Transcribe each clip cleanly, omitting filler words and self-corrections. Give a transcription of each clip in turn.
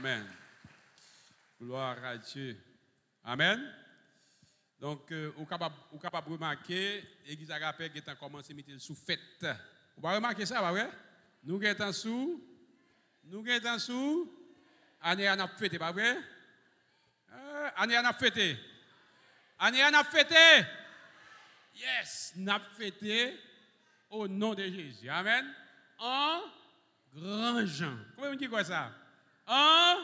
Amen. Gloire à Dieu. Amen. Donc, vous êtes capable de remarquer, l'église Agapé qui est commencé à mettre sous fête. Vous pouvez remarquer ça, pas vrai? Nous sommes sous, année à fêté, pas vrai? Année à fêté. Année à fêté. Yes, nous fêté au nom de Jésus. Amen. En grand Jean. Comment on dit quoi ça? En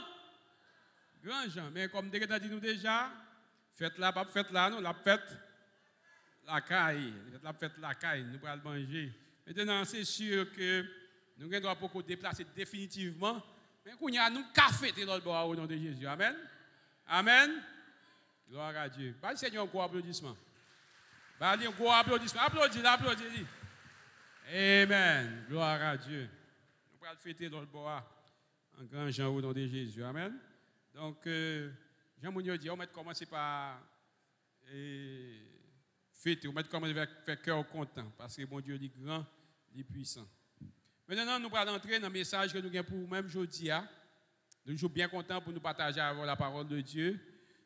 grand Jean. Mais comme nous avons dit nous déjà, faites là, pas faites là, non, la fête la caille. La fête la caille, nous allons manger. Maintenant, c'est sûr que nous ne devons pas déplacer définitivement. Mais qu'on y a nous café dans le bois au nom de Jésus. Amen. Amen. Gloire à Dieu. Bah, Seigneur, un gros applaudissement. Bah, un gros applaudissement. Applaudis. Amen. Gloire à Dieu. Nous allons fêter dans le bois en grand Jean au nom de Jésus. Amen. Donc, Jean Mounio dit, on va commencer par fêter, on va commencer par faire cœur content, parce que mon Dieu est grand, il est puissant. Maintenant, nous allons entrer dans le message que nous avons pour nous-mêmes aujourd'hui. Nous sommes bien contents pour nous partager avec la parole de Dieu.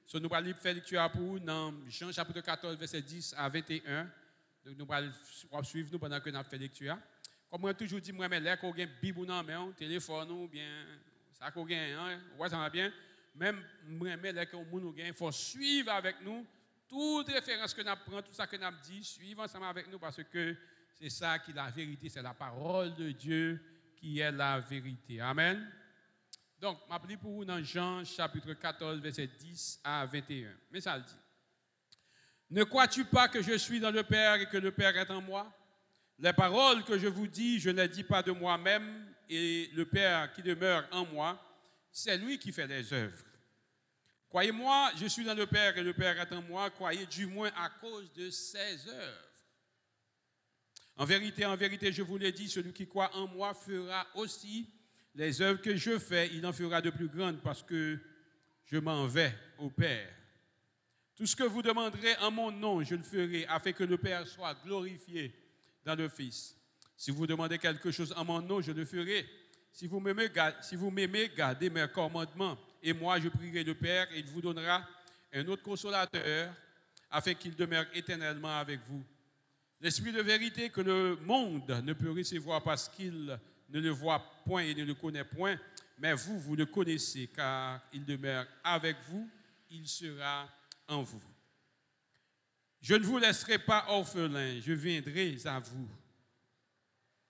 So, nous allons faire lecture pour vous dans Jean chapitre 14, verset 10 à 21. Donc, nous allons suivre nous pendant que nous faisons lecture. Comme moi, toujours dit, moi, mais qu'on a une Bible dans la main, téléphone ou bien ça qu'on a, ouais, ça va bien. Même moi, mais il faut suivre avec nous toute référence que nous prenons, tout ça que nous dit, suivre ensemble avec nous parce que c'est ça qui est la vérité, c'est la parole de Dieu qui est la vérité. Amen. Donc, je vais pour vous dans Jean chapitre 14, verset 10 à 21. Mais ça le dit. Ne crois-tu pas que je suis dans le Père et que le Père est en moi? Les paroles que je vous dis, je ne les dis pas de moi-même, et le Père qui demeure en moi, c'est lui qui fait les œuvres. Croyez-moi, je suis dans le Père et le Père est en moi, croyez du moins à cause de ses œuvres. En vérité, je vous l'ai dit, celui qui croit en moi fera aussi les œuvres que je fais, il en fera de plus grandes parce que je m'en vais au Père. Tout ce que vous demanderez en mon nom, je le ferai, afin que le Père soit glorifié dans le Fils. Si vous demandez quelque chose en mon nom, je le ferai. Si vous m'aimez, gardez mes commandements. Et moi, je prierai le Père et il vous donnera un autre consolateur, afin qu'il demeure éternellement avec vous. L'Esprit de vérité que le monde ne peut recevoir parce qu'il ne le voit point et ne le connaît point, mais vous, vous le connaissez, car il demeure avec vous, il sera en vous. Je ne vous laisserai pas orphelin, je viendrai à vous.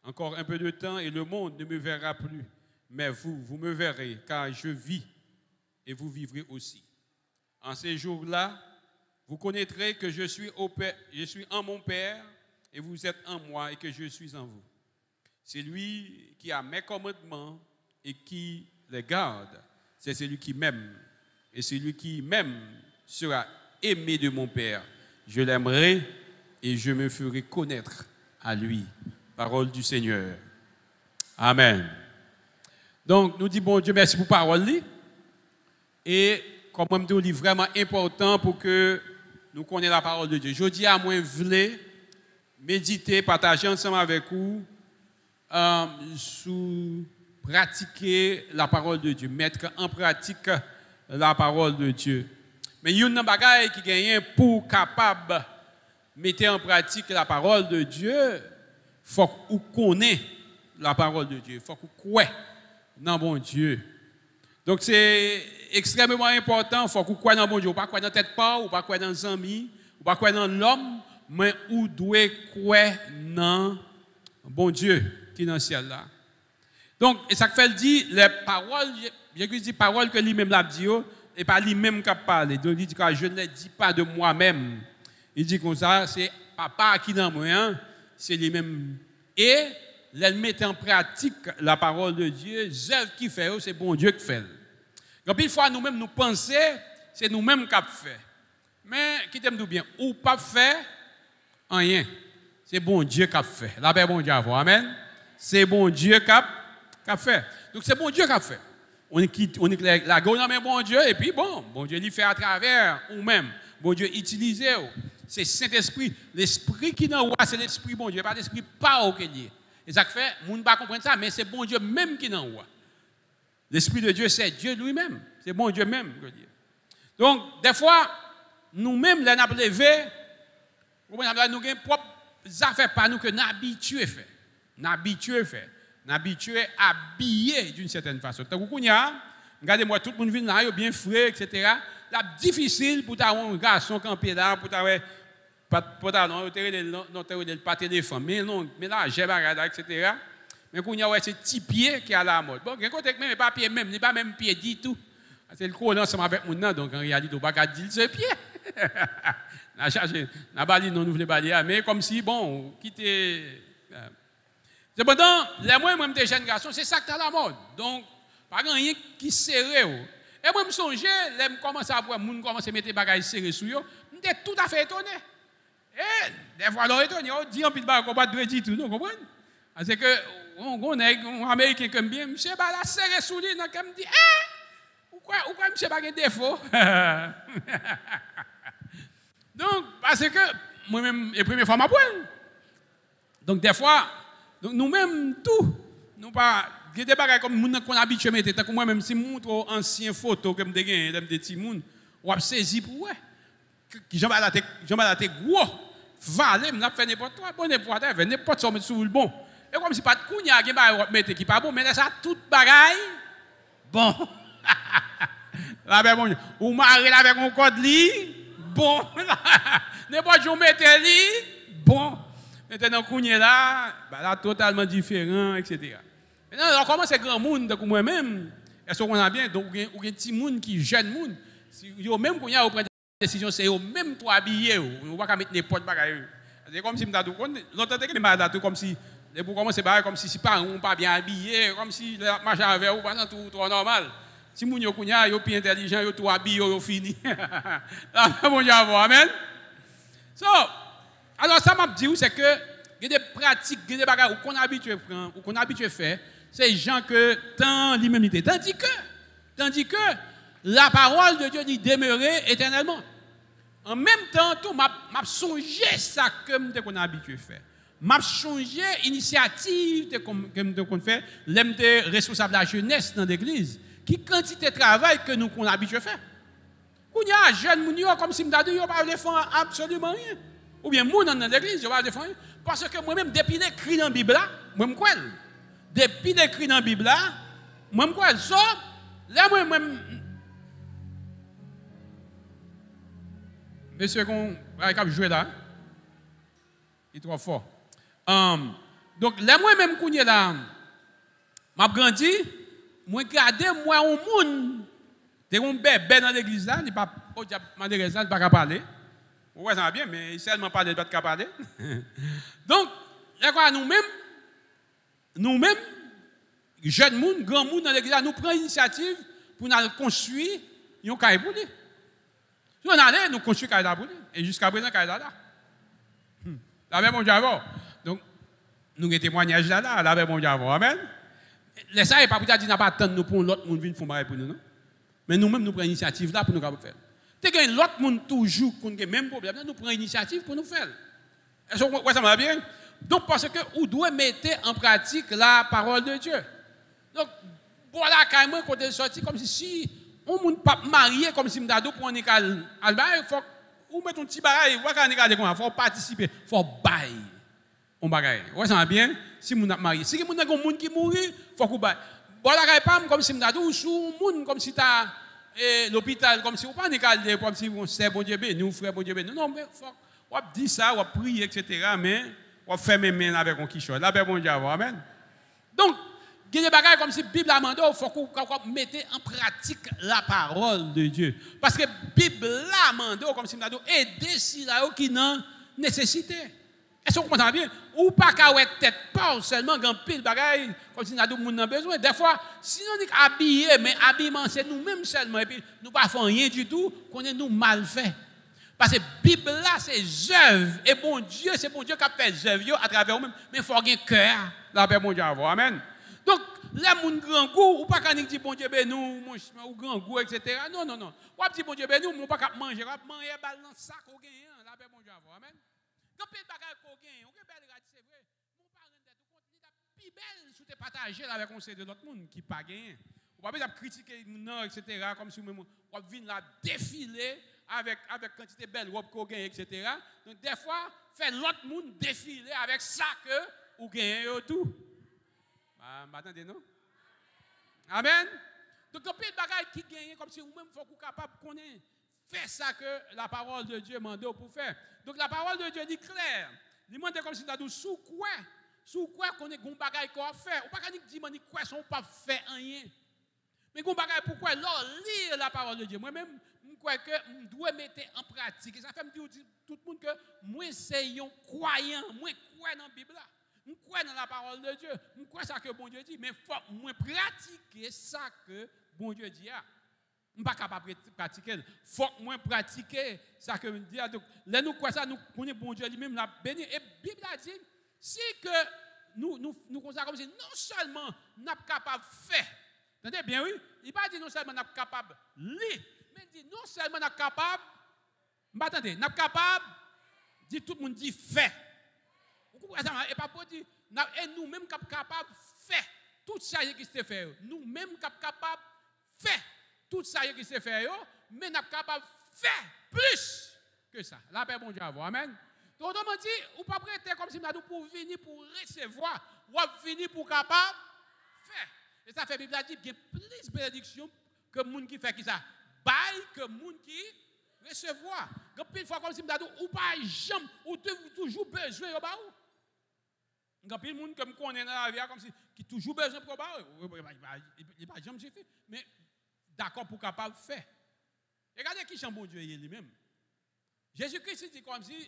Encore un peu de temps et le monde ne me verra plus, mais vous me verrez, car je vis et vous vivrez aussi. En ces jours-là, vous connaîtrez que je suis en mon Père et vous êtes en moi et que je suis en vous. C'est lui qui a mes commandements et qui les garde. C'est celui qui m'aime. Et celui qui m'aime sera aimé de mon Père. Je l'aimerai et je me ferai connaître à lui. Parole du Seigneur. Amen. Donc, nous disons, bon Dieu, merci pour la parole. Et comme on dit, c'est vraiment important pour que nous connaissions la parole de Dieu. Je dis à moi, je voulais méditer, partager ensemble avec vous, sous pratiquer la parole de Dieu, mettre en pratique la parole de Dieu. Mais il y a une bagaille qui gagne pour capable mettre en pratique la parole de Dieu. Il faut qu'on connaisse la parole de Dieu. Il faut qu'on croit dans bon Dieu. Donc c'est extrêmement important. Il faut qu'on croit dans bon Dieu. Ou pas croire dans tête pas, ou pas croire dans les amis, ou pas croire dans l'homme, mais ou doit croire dans bon Dieu qui est dans le ciel là. Donc, et ça fait dit, les paroles, j'ai dit paroles que lui-même l'a dit, et pas lui-même qui a parlé. Donc, il dit que je ne les dis pas de moi-même. Il dit comme ça, c'est papa qui est dans moi, hein, c'est lui-même. Et, il met en pratique la parole de Dieu, les œuvres qu'il fait, c'est bon Dieu qui fait. Donc, une fois nous-mêmes nous pensons, c'est nous-mêmes qui avons fait. Mais, qui t'aime tout bien, ou pas fait, rien. C'est bon Dieu qui a fait. La paix, bon Dieu à vous. Amen. C'est bon Dieu qui a fait. Donc, c'est bon Dieu qui a fait. On est la gomme mais bon Dieu, et puis bon Dieu, il fait à travers ou même. Bon Dieu, utilisez. C'est Saint-Esprit. L'esprit qui est dans c'est l'esprit bon Dieu, pas l'esprit pas au qu'il y. Et ça fait, on ne peut pas comprendre ça, mais c'est bon Dieu même qui est dans L'Esprit de Dieu, c'est Dieu lui-même. C'est bon Dieu même, je veux dire. Donc, des fois, nous-mêmes, les nous levé, nous avons propres affaires par nous que nous habitués à faire. Nous habitués à habiller d'une certaine façon. Donc, regardez-moi, tout le monde vient là, bien frais, etc. C'est difficile pour un garçon camper là, pour pas téléphone, mais là, j'ai bagarre, etc. Mais quand il y a ces petits pieds qui sont à la mode. Bon, il y a même pas pied même, il n'y a pas même pied du tout. C'est le collant ensemble avec mon nom, donc en réalité, on ne peut pas dire ce pied. On a cherché, on a balayé, non, nous voulons balayer, mais comme si, bon, quitter. Cependant, les moi-même des jeunes garçons, c'est ça qui est à la mode. Donc, pas rien qui serré. Et moi, je me songeais, je commence à voir, les gens commencent à mettre des bagages serrés sur eux, j'étais tout à fait étonné. Et des fois, on est étonné, on dit un peu de bagages qu'on ne peut pas dire tout, vous comprenez? Parce que, on est un Américain comme bien, monsieur, la serré sous lui, donc il me dit, pourquoi monsieur n'a pas de défaut? Donc, parce que moi-même, la première fois, je m'apprends. Donc, des fois, nous-mêmes, tout, nous pas, il y a des bagages comme nous qu'on habitué à mettre, tant que moi-même, si je montre ancienne photo que je gagne des petits gens, on va saisir pour eux. J'en vais la tête gros, valé, je fait n'importe quoi, bon, n'importe quoi, mettre sur le bon. Et comme si pas de kounya qui va mettre qui pas bon, mais ça, tout bagaille, bon. Là, bon, ou marrer avec un code lit, bon. N'importe où mettre lit, bon. Maintenant, kounya là, totalement différent, etc. Maintenant, on commence à grand monde, comme moi-même, est-ce qu'on a bien, donc, il y a des petits monde qui jeune monde, même quand il y a des décisions, c'est eux même toi habillé, on va pas mettre n'importe bagaille. C'est comme si l'autre temps que malade comme si pour commencer comme si pas on pas bien habillé, comme si la marche avec ou pas tout normal. Si moun yo kounya yo plus intelligent, yo tout habillé, yo fini. Bon Dieu, amen. So, alors ça m'a dit c'est que il y a des pratiques, il y a des bagages qu'on habitué prendre, ou qu'on habitué faire, c'est gens que tant l'humanité, tandis que la parole de Dieu dit demeurer éternellement. En même temps, tout m'a songé ça que qu'on a habitué faire. M'a changé l'initiative que qu'on fait, l'aime responsable de la jeunesse dans l'église, qui quantité de travail que nous qu'on a habitué faire. Quand il y a un jeune moun comme si m'dadou yo pas défendre absolument rien. Ou bien moun dans l'église, yo pas défendre rien parce que moi même depuis l'écrit dans la Bible là, moi me crois. Depuis l'écrit dans la Bible là, moi me crois ça, là moi même monsieur qu'on va jouer là. Il est trop fort. Donc, là, moi-même, quand je là, m'a grandi, moi, regardé, moi, un monde, des gens bébés dans l'église là, il pas, malheureusement, il ne pas parler. Ouais, ça va bien, mais il seulement parler, il ne pas parler. Donc, là, nous-mêmes, jeunes monde, grands monde dans l'église, nous prenons l'initiative pour nous construire un cahier pour lui. Si on allait, nous construisons un cahier pour lui. Et jusqu'à présent, cahier là. La même mon Dieu avant. Donc, nous avons témoignage là, la même mon Dieu avant. Amen. Les ça, il pas pour dire n'a pas attendre nous pour l'autre monde venir faire pour nous, non? Mais nous-mêmes, nous prenons l'initiative là pour nous faire. Si il y a l'autre monde toujours qui a le même problème, nous prenons l'initiative pour nous faire. Est-ce que ça va bien? Donc, parce que vous devez mettre en pratique la parole de Dieu. Donc, voilà, quand même, quand on est sorti, comme si on ne peut pas marier comme si on a pour un école, il faut ou mettre un petit bagage, il faut participer, il faut bailler. On bagaille. Ouais, ça va bien. Si vous êtes marié, si vous avez un monde qui mourit, il faut que vous baillez. Voilà, comme si vous avez un monde, comme si tu as l'hôpital, comme si vous n'avez pas d'école, comme si vous êtes bon Dieu, nous frères bon Dieu. Non, mais il faut dire ça, on prier, etc. Mais on fait mes mains avec un quichot. Là, bon Dieu, amen. Donc, il y a des bagages comme si la Bible a demandé, il faut que vous mettez en pratique la parole de Dieu. Parce que la Bible a demandé, comme si vous avez aider si là qui n'ont nécessité. Est-ce que vous comprenez bien? Ou pas qu'à être tête pas seulement quand pile bagaille, comme si nous avons besoin. Des fois, si nous sommes habillés, mais habillement, c'est nous-mêmes seulement, et puis nous ne faisons rien du tout, qu'on est nous mal fait. Parce que la Bible là, c'est œuvre. Et bon Dieu, c'est bon Dieu qui a fait œuvre à travers vous-même. Mais il faut avoir un cœur. Là, bon Dieu, amen. Donc, les gens grand goût, ou pas qu'à dire bon Dieu, ben nous, ou grand goût, etc. Non. Ou pas dire bon Dieu, ben nous, ou pas qu'à manger, manger balle dans le sac, ou gagne, là, ben bon Dieu, amen. Quand peu de bagages qu'on gagne, on belle radio, c'est vrai. Mon parent de tout compte, il a plus belle sous tes partager avec conseil de l'autre monde qui pas gagné. On va pas critiquer non, etc. Comme si on vient là défiler avec quantité de belles robes qu'on gagne, etc. Donc des fois, faire l'autre monde défiler avec ça que vous gagnez tout. M'attendez, non? Amen. Donc, il y a des bagages qui gagnent comme si vous-même, il faut que vous soyez capable de connaître. Faire ça que la parole de Dieu m'a dit pour faire. Donc, la parole de Dieu dit clair. Il m'a dit comme si nous sous quoi qu'on ait des bagages qu'on va faire. Ou pas qu'on dit quoi on ne pas faire rien. Mais des bagages pourquoi lire la parole de Dieu. Moi-même, je crois que je dois mettre en pratique. Et ça fait me dire tout le monde que moi, c'est un croyant. Moi, je crois dans la Bible. Je crois dans la parole de Dieu. Je crois ça que bon Dieu dit. Mais il faut moi pratiquer ça que bon Dieu dit. Je ne suis pas capable de pratiquer. Il faut que moi pratiquer ça que bon Dieu dit. Donc, là, nous croyons ça, nous connaissons bon Dieu lui-même, la béni. Et la Bible a dit, si que nous considérons comme si non seulement nous sommes capables de faire, entendez bien, oui? Il n'a pas dit non seulement nous sommes capables de lire, mais il dit non seulement nous sommes capables, attendez, nous sommes capables, dit tout le monde dit faire. Et pas pour dire, et nous-mêmes sommes capables de faire tout ça qui se fait. Nous-mêmes sommes capables de faire tout ça qui se fait, mais nous sommes capables de faire plus que ça. La paix, bon Dieu, à vous. Amen. Donc, autrement dit, ou pas prêter comme si nous pour venir pour recevoir, ou venir pour capable de faire. Et ça fait, la Bible a dit qu'il y a plus de bénédictions que les gens qui font qui ça. Bail que les gens qui recevoir. Donc, une fois comme si nous ou pas jamais, ou toujours besoin de ça. Il y a des gens qui connaissent dans la vie comme si qui toujours besoin de ça. Il n'a pas jamais fait. Mais d'accord pour capable de faire. Regardez qui chante bon Dieu lui-même. Jésus-Christ dit comme si,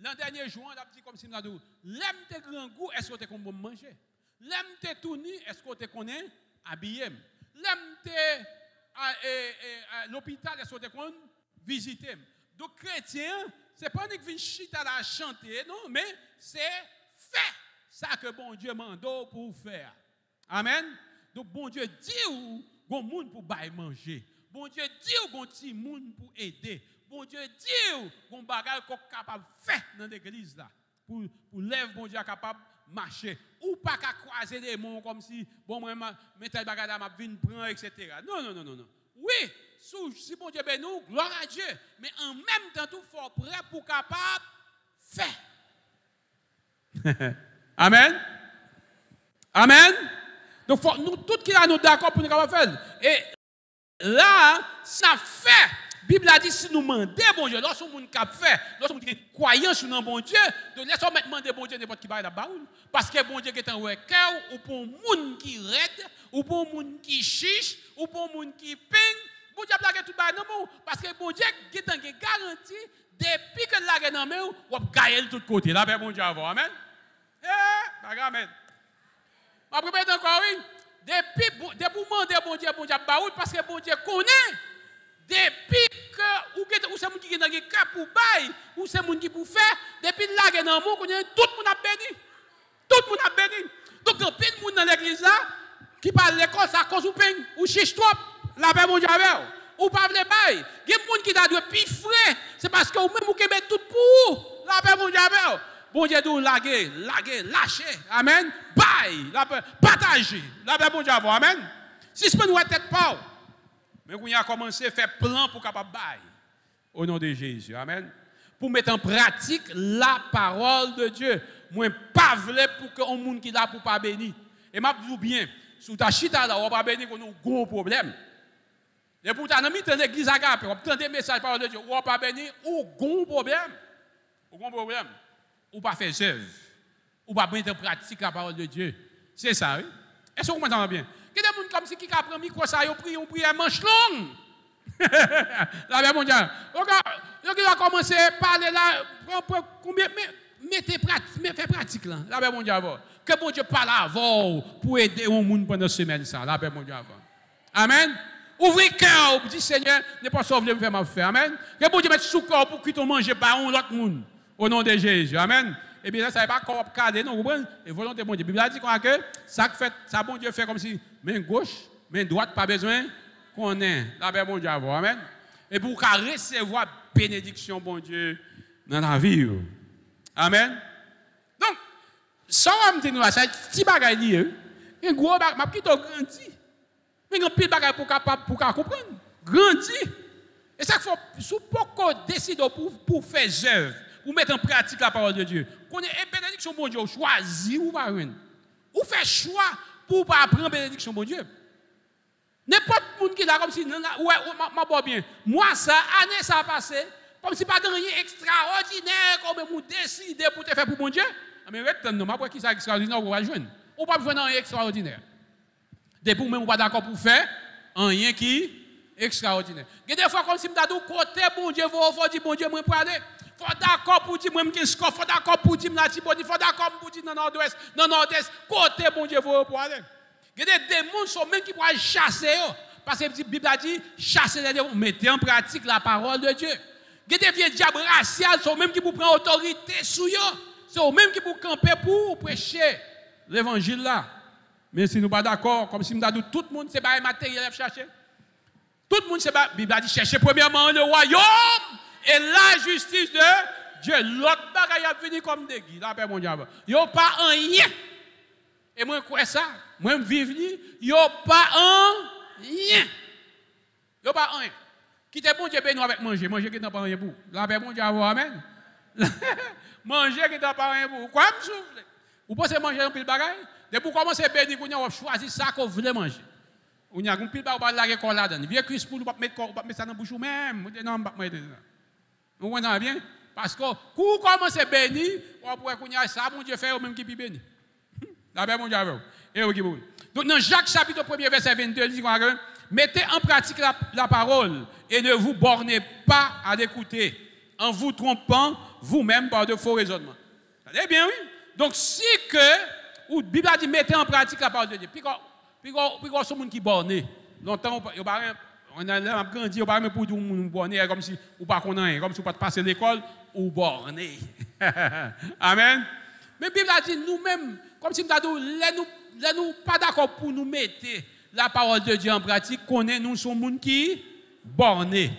l'an dernier jour, il a dit comme si, l'aime tes grands goûts, est-ce que tu es manger? L'aime tes tout nu, est-ce que tu connais habiller? L'aime tes l'hôpital, est-ce que tu connais visiter? Donc, chrétien, ce n'est pas une qui vient chiter à la chanter, non, mais c'est faire ça que bon Dieu m'a pour faire. Amen. Donc, bon Dieu dit où bon monde pour bailler manger. Bon Dieu dit où bon petit monde pour aider. Bon Dieu dit qu'on bagage qu'on capable de faire dans l'église là pour lève bon Dieu capable de marcher ou pas qu'à croiser des mots comme si bon moi mettre bagage là m'a venir prendre etc. Non. Oui, si bon Dieu ben nous gloire à Dieu mais en même temps tout faut prêt pour capable faire. Amen. Amen. Donc faut nous tout qui là nous d'accord pour nous capable faire et là ça fait la Bible a dit si nous demandons bon Dieu, lorsque nous avons fait, lorsque nous avons croyance sur bon Dieu, donc laissons demander bon Dieu n'importe qui va là-bas. Parce que bon Dieu est un cœur, ou pour un monde qui raide, ou pour un monde qui chiche, ou pour un monde qui peigne, bon Dieu a plaqué tout le monde. Parce que bon Dieu est un garanti, depuis que la guerre dans le main, on va gagner de tous côtés. Là, bon Dieu avant. Amen. Amen. Après, encore, oui. Depuis pour demander bon Dieu a parce que bon Dieu connaît. Depuis que ou c'est moun qui dans le cœur pour bail ou c'est moun qui pour faire depuis là dans mon connaît tout le monde a béni. Tout le monde a béni. Donc il y a monde dans l'église là qui parle l'école ça cause ou peine ou chiche trop la paix mon Dieu avec ou pas vle bail. Il y a monde qui t'a dû pifrer c'est parce que ou même ou qui met tout pour la paix mon Dieu avec. Bon Dieu dou laguer, lâcher. Amen. Bail, la paix partager. La paix mon Dieu avec. Amen. Si je peux nous tête pas mais on a commencé à faire plan pour capable bailler. Au nom de Jésus. Amen. Pour mettre en pratique la parole de Dieu. Moi, pas voulu pour que un monde qui là pour pas bénir. Et m'a dit bien, sous ta chita là, on va bénir qu'on a un gros problème. Et pour ta ami dans l'église Agape, on prend des messages parole de Dieu, on va pas bénir, ou gros problème. Ou gros problème. Ou pas faire œuvre. Ou pas mettre en pratique la parole de Dieu. C'est ça, oui. Est-ce que vous m'entendez bien? Il y a des gens comme si qui apprennent micro ça, ils prient, on prie à manche longue. La bien mondiale. Donc, il va commencer à parler là, faites pratique là, la bien mondiale. Que bon Dieu parle avant pour aider un monde pendant cette semaine ça, la bien mondiale. Amen. Ouvrez le cœur, dit Seigneur, n'est pas sauvé de me faire ma faire. Amen. Que bon Dieu mette sous corps pour quitter manger par un autre monde. Au nom de Jésus. Amen. Et bien, ça n'est pas corps cadé, non, vous comprenez? Et volonté bon Dieu. La Bible a dit que ça fait, ça bon Dieu fait comme si main gauche, main droite, pas besoin qu'on ait. La paix bon Dieu à vous. Amen. Et pour recevoir bénédiction bon Dieu dans la vie. Amen. Donc, ça va me dire, c'est un petit bagage lié. Un gros bagage, ma petite grandi. Mais il y a un pile bagage pour comprendre. Grandis. Et ça faut sous pourquoi décider pour faire œuvre, pour mettre en pratique la parole de Dieu. Qu'on ait bénédiction bon Dieu, choisi ou pas une. Ou fait choix pour pas apprendre bénédiction bon Dieu. N'importe qui qui là comme si ouais m'a pas bien. Moi ça année ça a passé comme si pas rien extraordinaire comme vous décidé pour te faire pour bon Dieu. Mais reste non, moi qui ça extraordinaire on va joindre. On pas besoin d'un extraordinaire. Depuis même on pas d'accord pour faire rien qui extraordinaire. Il y a des fois comme si m'ta dit côté bon Dieu faut dire bon Dieu moi pour aller. Faut d'accord pour dire moi qui score, faut d'accord pour dire la Tibodi, faut d'accord pour dire dans nord-ouest, dans nord-est, côté bon Dieu pour aller. Il y a des démons sont même qui pourraient chasser parce que la Bible a dit chasser les démons, mettez en pratique la parole de Dieu. Il y a des vieux diables raciales sont même qui pour prendre autorité sur eux, sont même qui pour camper pour prêcher l'évangile là. Mais si nous pas d'accord, comme si nous avons dit tout le monde c'est pas matériel à chercher. Tout le monde c'est pas Bible a dit chercher premièrement le royaume et la justice de Dieu. L'autre bagaille a venu comme des guides. Là paix mon diable. Yo pas rien. Et moi quoi ça? Moi vivre ni yo pas rien. Yo pas rien. Quittez bon Dieu béni avec manger qui n'a pas rien pour. La paix mon diable amen. Manger qui n'a pas rien pour. Quoi me souffle? Vous pensez manger un pile bagaille? Depuis commencer béni qu'on a choisi ça qu'on voulait manger. On y a un pile bagaille la récolte là-dedans. Vieux Christ pour nous pas mettre ça dans bouche même. Non pas mettre. Vous comprenez bien? Parce que quand vous commencez à bénir, on pourrait qu'on y a ça, mon Dieu fait au même qui peut bénir. La paix, mon Dieu. Et au Kiboul. Donc, dans Jacques chapitre 1er, verset 22, il dit mettez en pratique la parole et ne vous bornez pas à l'écouter en vous trompant vous-même par de faux raisonnements. C'est bien, oui? Donc, si que, ou la Bible a dit mettez en pratique la parole de Dieu, puis quand ce monde qui borné, longtemps, on a grandi, on pas même pour dire borné comme si ou pas connaît, comme si on pas passer l'école ou borné. Amen. Mais la Bible a dit nous-mêmes, comme si nous pas d'accord pour nous mettre la parole de Dieu en pratique, connaît nous sommes monde qui borné.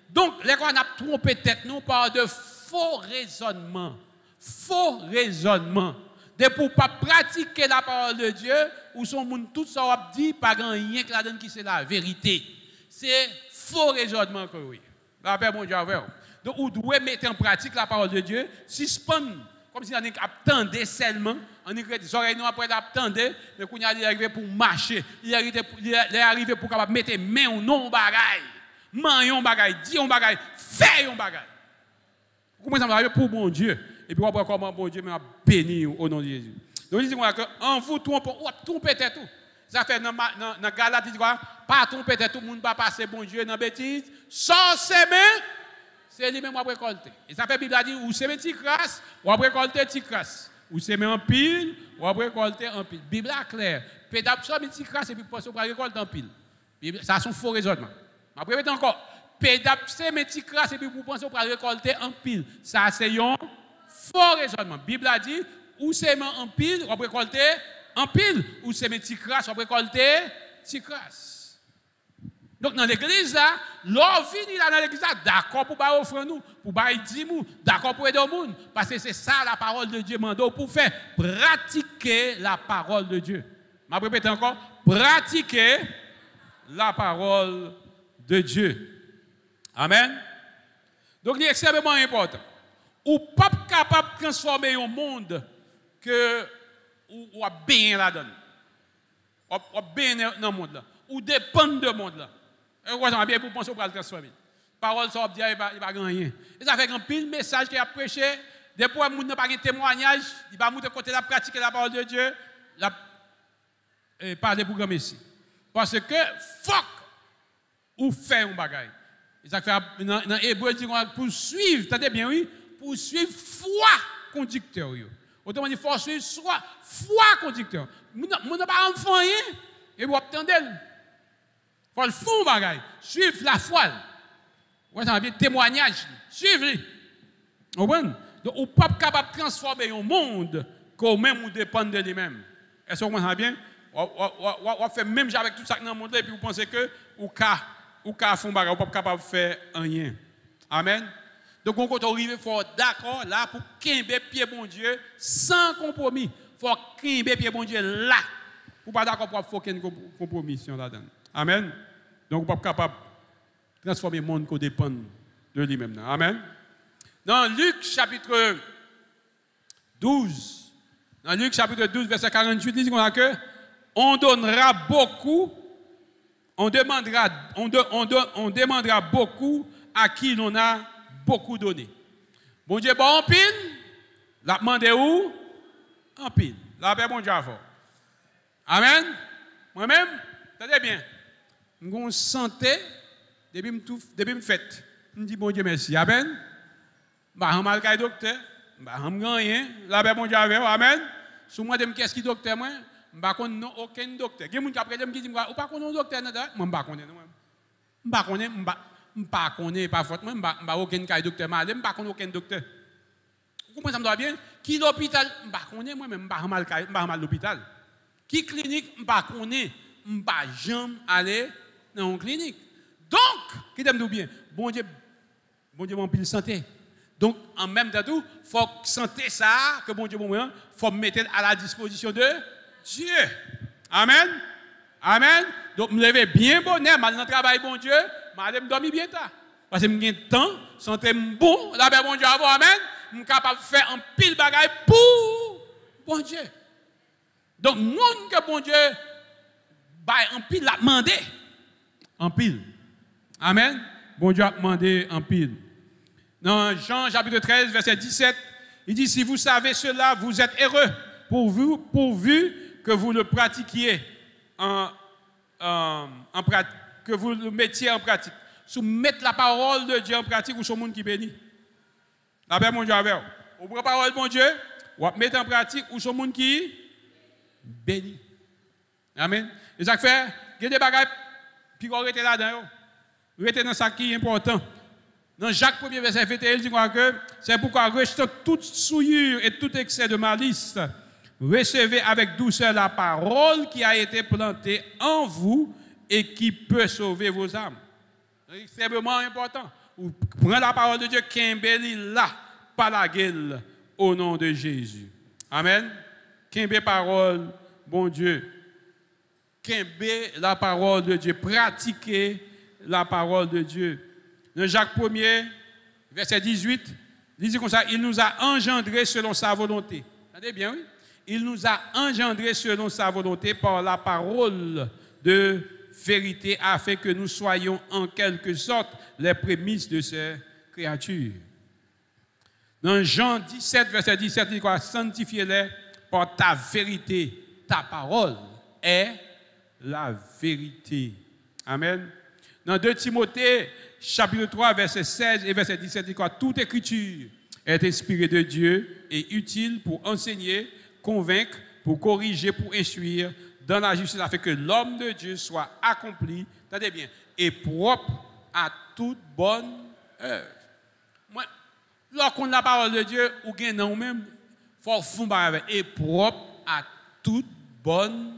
Donc les gens ont trompé tête nous par de faux raisonnements. Faux raisonnements. De pour pas pratiquer la parole de Dieu, ou son monde tout ça a dit pas rien que la donne qui c'est la vérité. C'est faux raisonnement que oui. La paix, mon Dieu, donc, vous devez mettre en pratique la parole de Dieu, suspendre, comme si on attendait seulement, on écrit des oreilles nous après attendait, mais qu'on y arrivé pour marcher, il est arrivé pour capable mettre main au non bagaille, main on bagaille, dit on bagaille, fait on bagaille. Comment ça va pour bon Dieu, et puis après comment bon Dieu m'a béni au nom de Jésus. Donc il dit que en vous trompant, ou tromper tout. Ça fait dans Galate, il dit quoi? Pas tromper tout le monde va passer bon Dieu dans bêtise, sans semer. C'est lui-même qui va récolter. Et ça fait Bible a dit, ou semer petit crasse, ou va récolter petit crasse. Ou semer en pile, ou va récolter en pile. Bible est claire. Pédap ça, petit crasse, et puis pour récolter en pile. Ça, c'est un faux raisonnement. Je vais répéter encore. Pédap semer petit crasse, et puis pour penser pour récolter en pile. Ça, c'est un faux raisonnement. Bible a dit, ou semer en pile, ou va récolter en pile. Ou semer petit crasse, ou va récolter petit crasse. Donc dans l'église là, l'on vient là dans l'église là, d'accord pour pas offrir nous, pour pas dire nous, d'accord pour aider le monde, parce que c'est ça la parole de Dieu mando pour faire pratiquer la parole de Dieu. Je répète encore, pratiquer la parole de Dieu. Amen. Donc c'est extrêmement important. Ou pas capable de transformer un monde que ou a bien là-dedans. Ou bien dans le monde là, ou dépend de monde là. Et vous avez bien pour penser pour le transformer. Parole ça dire il va rien. Et ça fait un pile message qu'il a prêché, des fois moun n'a pas de témoignage, il va monter côté la pratiquer la parole de Dieu, la parler pour grand messie. Parce que fuck ou faire un bagaille. Et ça fait dans hébreu dit pour suivre, attendez bien oui, pour suivre foi conducteur yo. Autrement dit faut suivre foi conducteur. Moun n'a pas enfant rien et vous attendez. Il faut le fond bagaille, suivre la foi. Vous avez un témoignage, suivre. Vous comprenez? Donc, on n'est pas capable de transformer un monde qu'on même dépend de lui-même. Est-ce que vous comprenez bien? On fait même avec tout ça dans le monde et puis vous pensez que vous pouvez faire bagaille, vous n'êtes pas capable de faire rien. Amen. Donc, on peut arriver, il faut d'accord là pour quimber pied bon Dieu sans compromis. Il faut quimber pied bon Dieu là. Pour pas d'accord pour faire aucune compromission là-dedans. Amen. Donc, on n'est pas capable de transformer le monde qui dépend de lui-même. Amen. Dans Luc chapitre 12, verset 48, il dit qu'on a que on donnera beaucoup, on demandera beaucoup à qui l'on a beaucoup donné. Bon Dieu, bon, en pile, la demande où? En pile. La paix, bon Dieu, avant. Amen. Moi-même, attendez bien, je santé, depuis que je fête, je dis bon Dieu, merci. Amen. Je suis mal avec docteur, je suis rien. La paix, bon Dieu, avec. Amen. Si moi, je me qu'est-ce qui docteur, moi? Je ne connais aucun docteur. Il y a des gens qui disent, ou pas qu'on a un docteur, moi, je ne connais pas. Je ne connais pas faute, moi, je ne aucun cas docteur, je ne connais aucun docteur. Vous comprenez ça me doit bien? Qui l'hôpital, je ne connais moi, même je ne suis pas mal l'hôpital. Qui clinique, je ne connais, je ne vais jamais aller dans une clinique. Donc, qui t'aime bien? Bon Dieu, mon pile santé. Donc, en même temps, il faut que santé ça, que bon Dieu, il faut mettre à la disposition de Dieu. Amen. Amen. Donc, je me lève bien bonheur, mal dans le travail, bon Dieu, je me dormir bien tard. Parce que j'ai temps, santé bon, la paix, bon Dieu, amen. Je suis capable de faire un pile bagaille pour bon Dieu. Donc, monde que bon Dieu, un pile l'a demandé. En pile. Amen. Bon Dieu a demandé en pile. Dans Jean chapitre 13, verset 17, il dit, si vous savez cela, vous êtes heureux, pourvu que vous le pratiquiez que vous le mettiez en pratique. Soumettre la parole de Dieu en pratique ou sur le monde qui bénit. La paix, mon Dieu, avec vous. Vous prenez la parole de mon Dieu, vous mettez en pratique ou sur le monde qui bénit. Amen. Et ça fait, il y a des bagages, puis on reste là-dedans. Restez dans ça qui est important. Dans Jacques 1er, verset 21, il dit que c'est pourquoi rejetant toute souillure et tout excès de malice, recevez avec douceur la parole qui a été plantée en vous et qui peut sauver vos âmes. C'est extrêmement important. Vous prenez la parole de Dieu, Kimbeli là, par la gueule, au nom de Jésus. Amen. Kimbe parole, bon Dieu. Kimbe la parole de Dieu. Pratiquez la parole de Dieu. Dans Jacques 1er, verset 18, il dit comme ça, il nous a engendrés selon sa volonté. Entendez bien, oui? Il nous a engendrés selon sa volonté par la parole de vérité afin que nous soyons en quelque sorte les prémices de ces créatures. Dans Jean 17, verset 17, il dit quoi? Sanctifiez-les par ta vérité. Ta parole est la vérité. Amen. Dans 2 Timothée, chapitre 3, verset 16 et verset 17, il dit quoi? Toute écriture est inspirée de Dieu et utile pour enseigner, convaincre, pour corriger, pour instruire dans la justice, afin que l'homme de Dieu soit accompli, attendez bien, et propre à toute bonne œuvre. Moi, lorsqu'on a la parole de Dieu, ou bien non même, il faut fondre avec et propre à toute bonne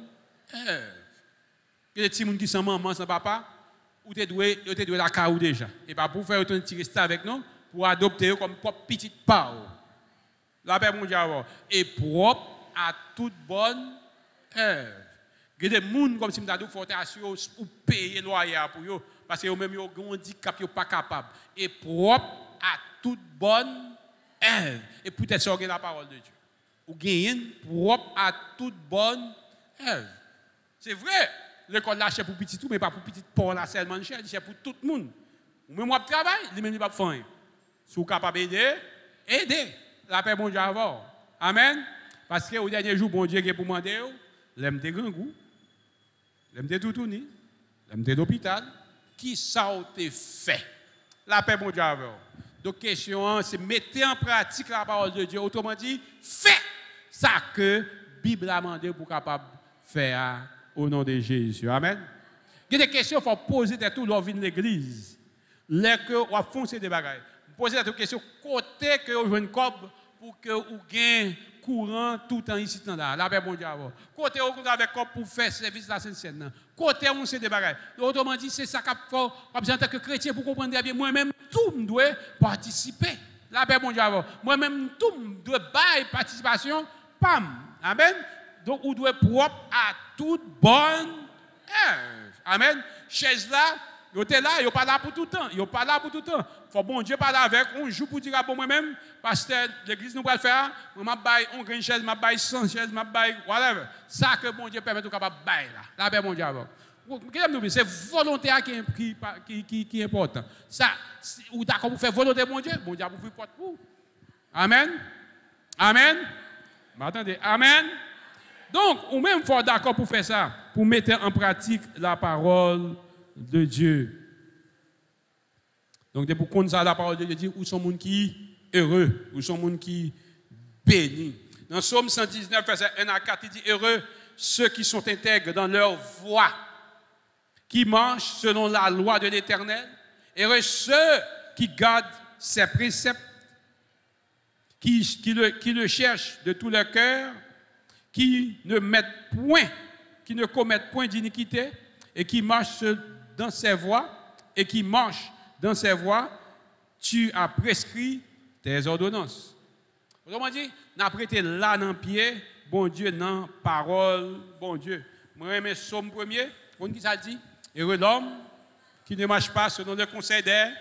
œuvre. Il y a des petits gens qui sont maman, sans papa, ou tu dois la caou déjà. Et pas pour faire autant de tirer ça avec nous, pour adopter comme propre petite part. La paix, mon Dieu, et propre à toute bonne œuvre. Il y a des gens comme si je disais, il faut assurer pour payer le loyer pour eux, parce que eux-mêmes ont un handicap, ils ne sont pas capables. Et propre à toute bonne œuvre. Et peut-être ça, la parole de Dieu. Ou gagnez propre à toute bonne œuvre. C'est vrai, l'école là, c'est pour petit tout, mais pas pour petit pour la seulement cher, c'est pour tout le monde. Ou même moi, je travaille, lui-même, il ne va pas faire. Si vous êtes capable d'aider, aidez. La paix, bon Dieu, avoir. Amen. Parce que au dernier jour, bon Dieu, qui est pour demander, l'aime des grands goûts, l'aime des toutounis, l'aime des l'hôpital, qui ça a été fait? La paix, bon Dieu, avoir. Donc, question, c'est mettre en pratique la parole de Dieu. Autrement dit, faites ça que la Bible a demandé pour capable faire au nom de Jésus. Amen. Il y a des questions qu'il faut poser tout lors de l'église. Là que on foncer des bagages. Poser des questions côté que vous jouez une cob pour que vous gagnez courant tout le temps ici là. La paix, bon Dieu, avoir. Côté vous avec cob pour faire service de la Sainte-Seine. Côté on sait des bagages. Autrement dit, c'est ça qu'il faut en tant que chrétien pour comprendre bien. Moi-même, tout me doit participer. La paix, bon Dieu, avoir. Moi-même, tout me doit bailler participation. Pam. Amen. Donc, on doit propre à toute bonne œuvre. Amen. Chaise là, yo était là, yo pas là pour tout le temps. Yo pas là pour tout le temps. Faut bon Dieu parler avec un jour pour dire à moi-même, pasteur, l'église nous va le faire, moi m'a bail on grande chaise, m'a bail 100 chaises, m'a bail whatever. Ça que bon Dieu permet de capable bail là. La paix mon Dieu avant. C'est volonté qui est important. Ça, ou d'accord pour faire volonté mon Dieu pour vous porte pour. Amen. Amen. Attendez, amen. Donc, ou même faut d'accord pour faire ça, pour mettre en pratique la parole de Dieu. Donc, pour qu'on ça la parole de Dieu, dit où sont les gens qui heureux, où sont les gens qui bénis. Dans Psaume 119, verset 1 à 4, il dit heureux ceux qui sont intègres dans leur voie, qui marchent selon la loi de l'Éternel. Heureux ceux qui gardent ses préceptes, qui le cherchent de tout leur cœur, qui ne commettent point d'iniquité et qui marchent dans ses voies, tu as prescrit tes ordonnances. Autrement dit, n'a prêté là dans le pied, bon Dieu, dans parole, bon Dieu. Moi, j'aime Psaume 1er, on dit ça dit, heureux l'homme qui ne marche pas selon le conseil d'elle,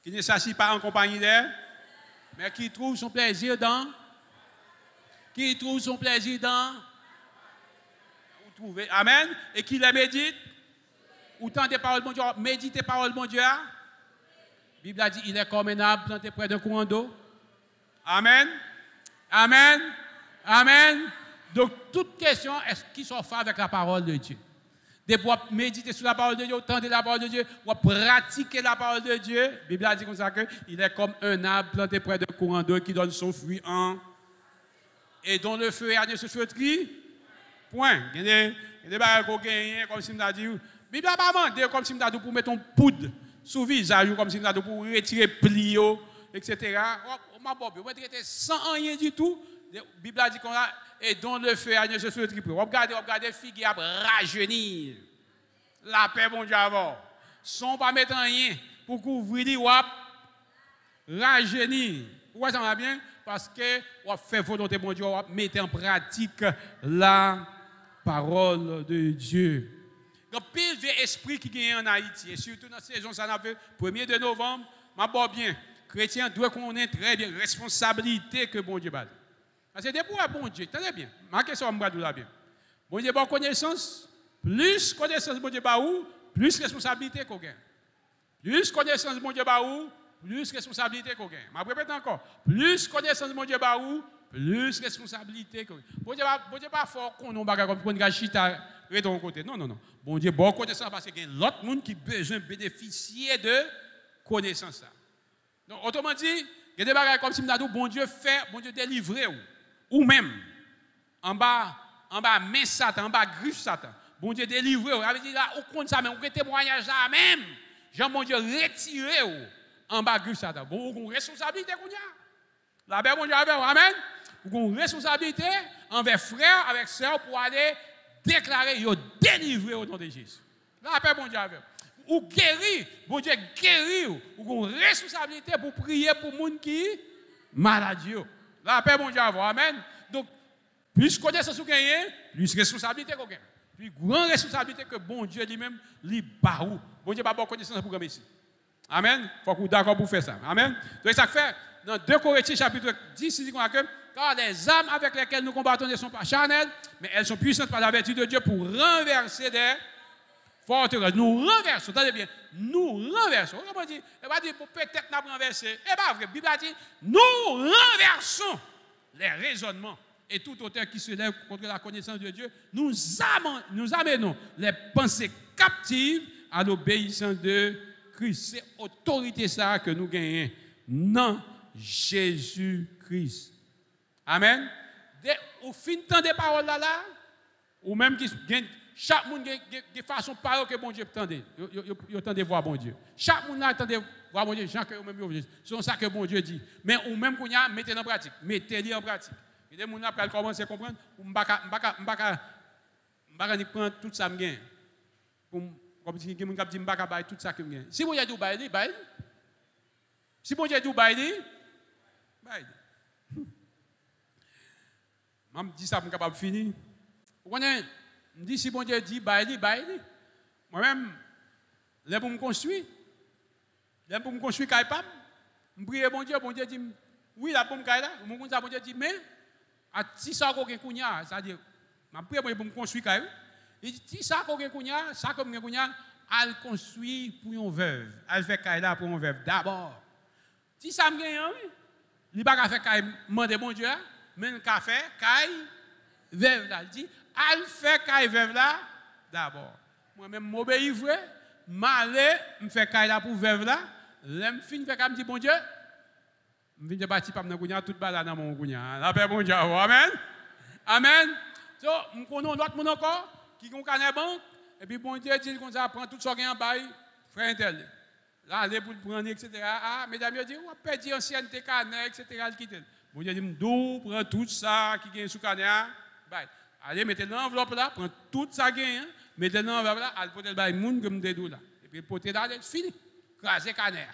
qui ne s'assit pas en compagnie d'elle, mais qui trouve son plaisir dans. Qui trouve son plaisir dans. Vous trouvez. Amen. Et qui les médite. Autant des paroles de mon Dieu. Méditez paroles de mon Dieu. La Bible a dit il est comme un arbre planté près d'un courant d'eau. Amen. Amen. Amen. Donc, toute question est-ce qu'il soit fait avec la parole de Dieu. De pouvoir méditer sur la parole de Dieu, tenter la parole de Dieu, ou pratiquer la parole de Dieu. La Bible a dit comme ça qu'il est comme un arbre planté près d'un courant d'eau qui donne son fruit en. Et dont le feu ne se flétrit. Point. Il y a des bagages qu'on gagne, comme si on a dit. La Bible n'a pas demandé comme si on a dit pour mettre un poudre sous le visage, comme si on a dit pour retirer plio, etc. On m'a pas traité sans rien du tout. La Bible a dit qu'on a. Et dont le feu ne se flétrit plus. Regardez figue à rajeunir. La paix, bon Dieu, avant. Sans pas mettre rien pour couvrir les wap, rajeunir. Pourquoi ça va bien? Parce que on fait volonté, bon Dieu, on mettre en pratique la parole de Dieu. Donc, pile vieux esprit qui gagne en Haïti, et surtout dans la saison, ça n'a pas 1er de novembre, ma bon bien, chrétien doit connaître très bien responsabilité que bon Dieu a. Parce que depuis bon Dieu, tenez bien, ma question me là bien. Bon Dieu a connaissance, plus connaissance bon Dieu a ou, plus responsabilité qu'on gagne. Plus connaissance bon Dieu a ou, plus responsabilité qu'on gagne. Je répète encore, plus connaissance bon Dieu a ou, plus responsabilité qu'on gagne. Bon Dieu pas fort qu'on nous bagarre comme qu'on chita de ton côté. Non. Bon Dieu bon connaissance parce qu'il y a l'autre monde qui a besoin de bénéficier de connaissance. Donc autrement dit, il y a des bagages comme si bon Dieu fait, bon Dieu délivrer ou même en bas main Satan, en bas griffe Satan. Bon Dieu délivrer ou. Ça veut dire là au compte ça même, ou témoignage là même. Jean bon Dieu retirer ou en bas griffe Satan. Bon, on a une responsabilité qu'on y a. La paix bon Dieu avec amen. On a une responsabilité envers frères avec sœurs pour aller déclarer yo délivrer au nom de Jésus. La paix bon Dieu avec. Ou guérir, bon Dieu guérir ou une responsabilité pour prier pour les gens qui maladie. La paix, bon Dieu, amen. Donc, plus connaissance vous gagnez, plus responsabilité qu'on gagne. Plus grande responsabilité que bon Dieu lui-même, lui barou. Bon Dieu n'a pas connaissance pour gagner ici. Amen. Il faut que vous d'accord pour faire ça. Amen. Donc, ça fait, dans 2 Corinthiens chapitre 10, il dit qu'on que car les âmes avec lesquelles nous combattons ne sont pas charnelles, mais elles sont puissantes par la vertu de Dieu pour renverser des forteresses. Nous renversons, attendez bien, nous renversons. On va dire, peut-être nous renverser. Eh bien, la Bible a dit, nous renversons les raisonnements et tout auteur qui se lève contre la connaissance de Dieu. Nous amenons les pensées captives à l'obéissance de Christ. C'est autorité ça que nous gagnons. Non, Jésus-Christ. Amen. Au fin de temps des paroles là, ou même qui chaque monde a de façon parole que bon Dieu tendait. Il tendait voir bon Dieu. Chaque monde là tendait voir bon Dieu. Jean que même c'est ça que bon Dieu dit. Mais ou même qu'on y a mettez en pratique, mettez-le en pratique. Et des gens là commencer à comprendre, m'baka prendre tout ça me gain. Comme si quelqu'un dit m'baka bailler tout ça que me gain. Si bon Dieu dit bailler, bailler. Si bon Dieu dit bailler, bailler. Je dis ça pour capable finir. Vous connaissez? Je dis si bon Dieu dit bailler, bailler. Moi-même, là pour me construire, là pour me construire Kaipam, je prie bon Dieu dit, oui, là pour me Kaila, mon bon Dieu dit, mais, à si ça qu'on a kounya, c'est-à-dire, je prie pour me construire Kaila, il dit, si ça qu'on a kounya, ça comme a kounya, elle construit pour une veuve, elle fait Kaila pour une veuve d'abord. Si ça me gagne, il n'y a pas qu'à faire Kaila, demander bon Dieu, mais il a fait Kaila, veuve là, il dit, elle fait Kaila veuve là d'abord. Moi-même, m'obéis vrai, m'aller, me fait Kaila pour veuve là, l'aime fin fait comme dit bon Dieu, je viens de bâtir par mon gounia, tout balade dans mon gounia. La paix bon Dieu, amen. Amen. So, je connais l'autre monde encore, qui ont un banque, et puis bon Dieu dit qu'on prend tout ça en bail, frère intel. Là, aller pour le prendre, etc. Ah, mesdames, dit, on a perdu ancienneté canet, etc. Bon Dieu dit, d'où prend tout ça qui gagne sous canet, bye. Allez, mettez l'enveloppe là, prends tout ça gagne, mettez l'enveloppe là, allez porter le bail moun comme des dos là. Et puis porter là, fini. Craser canet.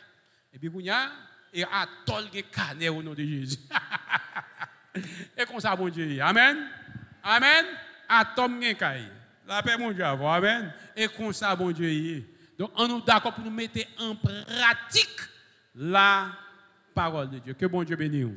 Et puis gounia, et à tol ge canet au nom de Jésus. Et comme ça, bon Dieu. Amen. Amen. À tom gen kay. La paix, mon Dieu, amen. Et comme ça, bon Dieu. Donc, on nous d'accord pour nous mettre en pratique la parole de Dieu. Que bon Dieu bénisse.